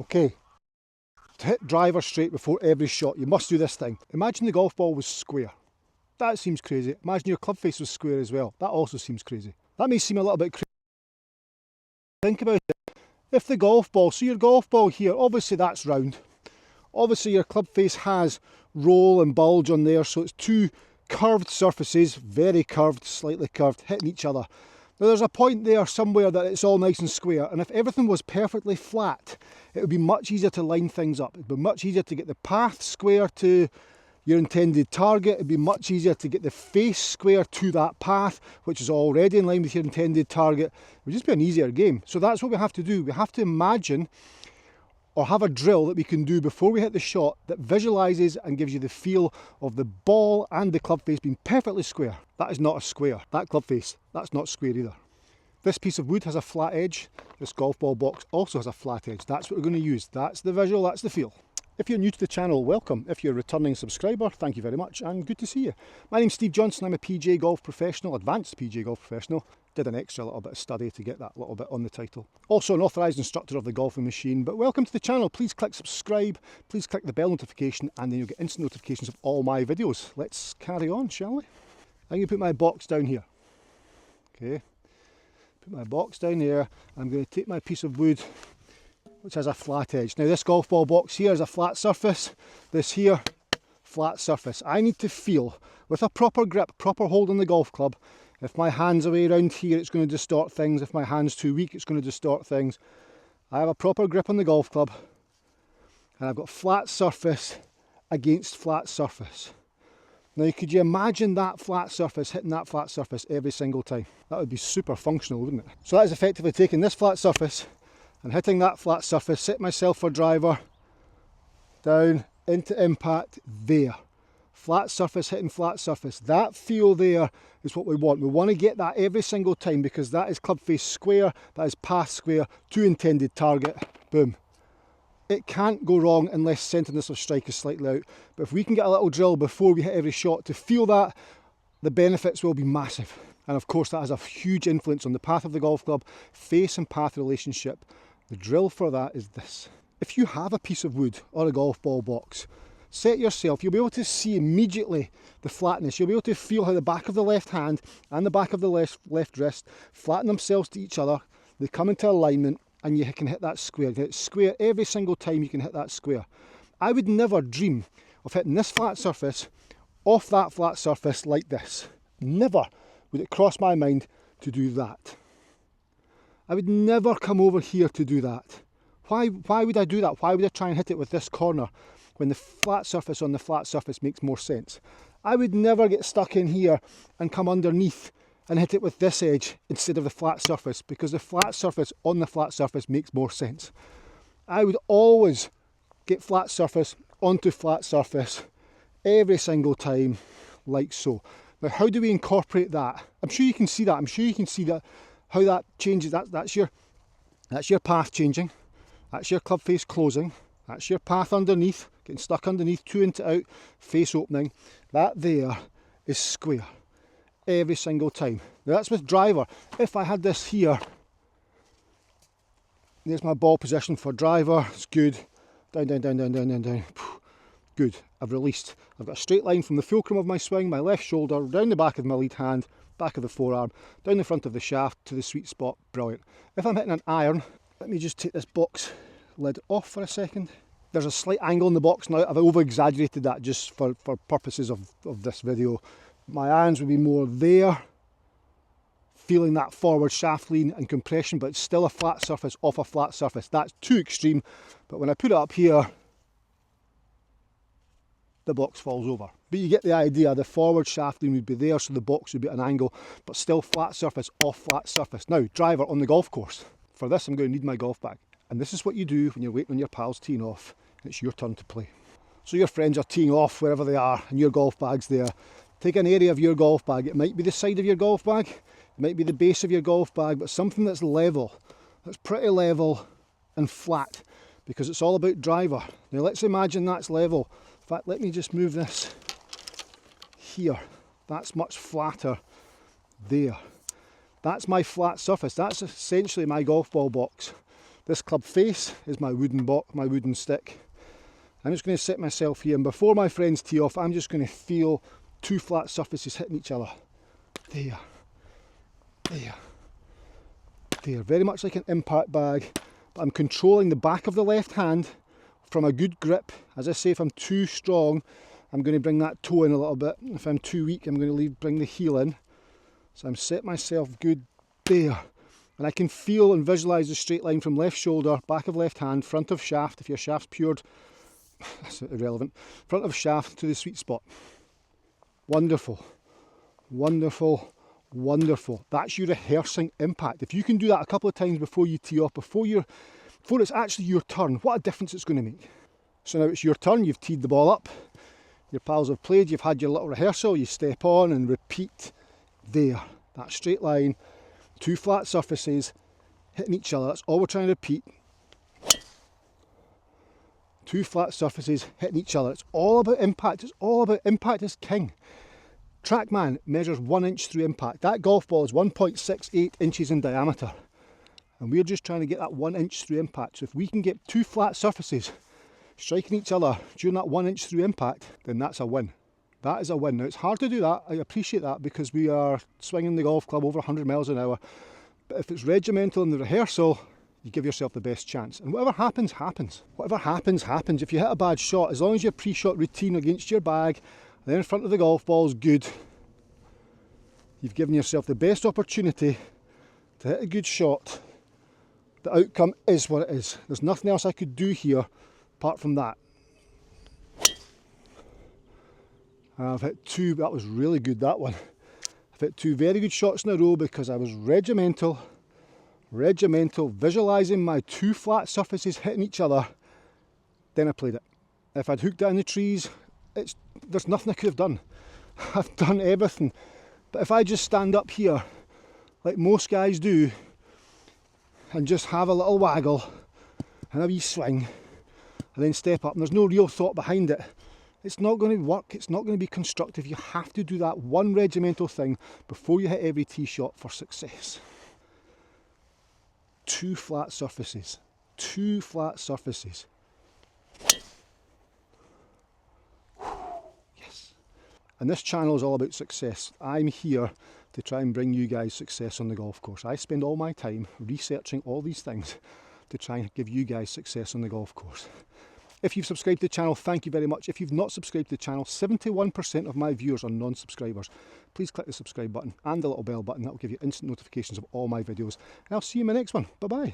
Okay, to hit driver straight before every shot, you must do this thing. Imagine the golf ball was square. That seems crazy. Imagine your club face was square as well. That also seems crazy. That may seem a little bit crazy. Think about it. If the golf ball, so your golf ball here, obviously that's round. Obviously your club face has roll and bulge on there, so it's two curved surfaces, very curved, slightly curved, hitting each other. Now there's a point there somewhere that it's all nice and square, and if everything was perfectly flat, it would be much easier to line things up. It would be much easier to get the path square to your intended target. It'd be much easier to get the face square to that path, which is already in line with your intended target. It would just be an easier game. So that's what we have to do. We have to imagine or have a drill that we can do before we hit the shot that visualises and gives you the feel of the ball and the club face being perfectly square. That is not a square. That club face, that's not square either. This piece of wood has a flat edge. This golf ball box also has a flat edge. That's what we're going to use. That's the visual, that's the feel. If you're new to the channel, welcome. If you're a returning subscriber, thank you very much and good to see you. My name's Steve Johnson. I'm a PGA golf professional, advanced PGA golf professional. Did an extra little bit of study to get that little bit on the title. Also an authorised instructor of the golfing machine, but welcome to the channel. Please click subscribe, please click the bell notification, and then you'll get instant notifications of all my videos. Let's carry on, shall we? I'm going to put my box down here. Okay, put my box down there. I'm going to take my piece of wood which has a flat edge. Now this golf ball box here is a flat surface, this here, flat surface. I need to feel, with a proper grip, proper hold on the golf club, if my hand's away around here it's going to distort things, if my hand's too weak it's going to distort things. I have a proper grip on the golf club and I've got flat surface against flat surface. Now could you imagine that flat surface hitting that flat surface every single time? That would be super functional, wouldn't it? So that is effectively taking this flat surface and hitting that flat surface, set myself for driver, down, into impact, there. Flat surface hitting flat surface. That feel there is what we want. We want to get that every single time because that is club face square, that is path square, to intended target, boom. It can't go wrong unless centeredness of strike is slightly out. But if we can get a little drill before we hit every shot to feel that, the benefits will be massive. And of course that has a huge influence on the path of the golf club, face and path relationship. The drill for that is this. If you have a piece of wood or a golf ball box, set yourself, you'll be able to see immediately the flatness. You'll be able to feel how the back of the left hand and the back of the left wrist flatten themselves to each other. They come into alignment and you can hit that square. You hit square every single time you can hit that square. I would never dream of hitting this flat surface off that flat surface like this. Never would it cross my mind to do that. I would never come over here to do that. Why would I do that? Why would I try and hit it with this corner when the flat surface on the flat surface makes more sense? I would never get stuck in here and come underneath and hit it with this edge instead of the flat surface because the flat surface on the flat surface makes more sense. I would always get flat surface onto flat surface every single time like so. Now how do we incorporate that? I'm sure you can see that. I'm sure you can see that how that changes. That's your path changing, that's your club face closing, that's your path underneath, getting stuck underneath, two into out, face opening. That there is square every single time. Now that's with driver. If I had this here, there's my ball position for driver, it's good, down, down, down, down, down, down, down, good, I've released. I've got a straight line from the fulcrum of my swing, my left shoulder, down the back of my lead hand, back of the forearm, down the front of the shaft to the sweet spot, brilliant. If I'm hitting an iron, let me just take this box lid off for a second. There's a slight angle in the box now, I've over exaggerated that just for purposes of this video. My irons would be more there, feeling that forward shaft lean and compression, but it's still a flat surface off a flat surface. That's too extreme, but when I put it up here, the box falls over. But you get the idea, the forward shaft lean would be there, so the box would be at an angle, but still flat surface off flat surface. Now, driver on the golf course. For this, I'm going to need my golf bag. And this is what you do when you're waiting on your pals teeing off, and it's your turn to play. So your friends are teeing off wherever they are, and your golf bag's there. Take an area of your golf bag. It might be the side of your golf bag, it might be the base of your golf bag, but something that's level, that's pretty level and flat, because it's all about driver. Now let's imagine that's level. In fact, let me just move this here. That's much flatter there. That's my flat surface. That's essentially my golf ball box. This Clubface is my wooden stick. I'm just going to sit myself here, and before my friends tee off, I'm just going to feel two flat surfaces hitting each other. There, there, there. Very much like an impact bag, but I'm controlling the back of the left hand from a good grip. As I say, if I'm too strong, I'm going to bring that toe in a little bit. If I'm too weak, I'm going to bring the heel in. So I'm set myself good there. And I can feel and visualise the straight line from left shoulder, back of left hand, front of shaft. If your shaft's pured, that's irrelevant. Front of shaft to the sweet spot. Wonderful, wonderful, wonderful. That's your rehearsing impact. If you can do that a couple of times before you tee off, before it's actually your turn, what a difference it's going to make. So now it's your turn, you've teed the ball up, your pals have played, you've had your little rehearsal, you step on and repeat there. That straight line, two flat surfaces hitting each other, that's all we're trying to repeat. Two flat surfaces hitting each other. It's all about impact. It's all about impact is king. TrackMan measures 1 inch through impact. That golf ball is 1.68 inches in diameter. And we're just trying to get that 1 inch through impact. So if we can get two flat surfaces striking each other during that 1 inch through impact, then that's a win. That is a win. Now it's hard to do that. I appreciate that because we are swinging the golf club over 100 miles an hour. But if it's regimental in the rehearsal, you give yourself the best chance. And whatever happens, happens. Whatever happens, happens. If you hit a bad shot, as long as your pre-shot routine against your bag, and then in front of the golf ball is good, you've given yourself the best opportunity to hit a good shot. The outcome is what it is. There's nothing else I could do here apart from that. And I've hit two, that was really good, that one. I've hit two very good shots in a row because I was regimental, visualising my two flat surfaces hitting each other, then I played it. If I'd hooked it in the trees, there's nothing I could have done. I've done everything. But if I just stand up here, like most guys do, and just have a little waggle, and a wee swing, and then step up, and there's no real thought behind it, it's not going to work, it's not going to be constructive. You have to do that one regimental thing before you hit every tee shot for success. Two flat surfaces. Two flat surfaces. Yes. And this channel is all about success. I'm here to try and bring you guys success on the golf course. I spend all my time researching all these things to try and give you guys success on the golf course. If you've subscribed to the channel, thank you very much. If you've not subscribed to the channel, 71% of my viewers are non-subscribers. Please click the subscribe button and the little bell button. That will give you instant notifications of all my videos. And I'll see you in my next one. Bye-bye.